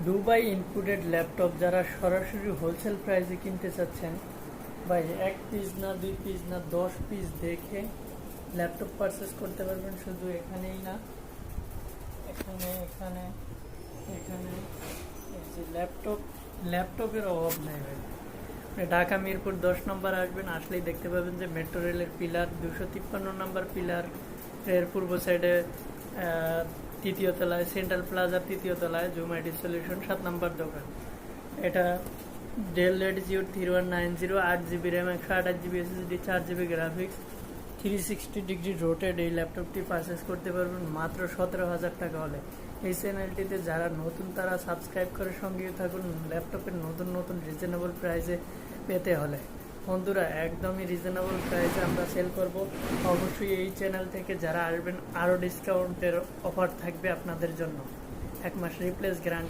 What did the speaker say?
Dubai inputted laptop যারা সরাসরি wholesale প্রাইসে কিনতে চাচ্ছেন, ভাই 1 পিস না 2 পিস না 10 পিস দেখে ল্যাপটপ পারচেস করতে পারবেন। শুধু এখানেই না, এখানে এখানে এখানে এই যে ল্যাপটপের অভাব নাই ভাই। আপনি ঢাকা মিরপুর 10 নম্বর আসবেন, আসলেই দেখতে পাবেন যে মেট্রো রেলের পিলার 253 নম্বর পিলার এর পূর্ব সাইডে তৃতীয় তলায়, সেন্ট্রাল প্লাজার তৃতীয় তলায় জুম আইটি সলিউশন 7 নম্বর দোকান। এটা del Latitude 3190, 8 GB RAM, 128 GB SSD, 4 GB graphics, 360 degree রোটেড এই ল্যাপটপটি পারচেস করতে পারবেন মাত্র 17,000 টাকা হলে। এই চ্যানেলটিতে যারা নতুন তারা সাবস্ক্রাইব করে সঙ্গে থাকুন ল্যাপটপের নতুন নতুন রিজনেবল প্রাইসে পেতে হলে। বন্ধুরা, একদমই রিজনেবল প্রাইসে আমরা সেল করব। অবশ্যই এই চ্যানেল থেকে যারা আসবেন আরও ডিসকাউন্টের অফার থাকবে আপনাদের জন্য। 1 মাস রিপ্লেস গ্যারান্টি।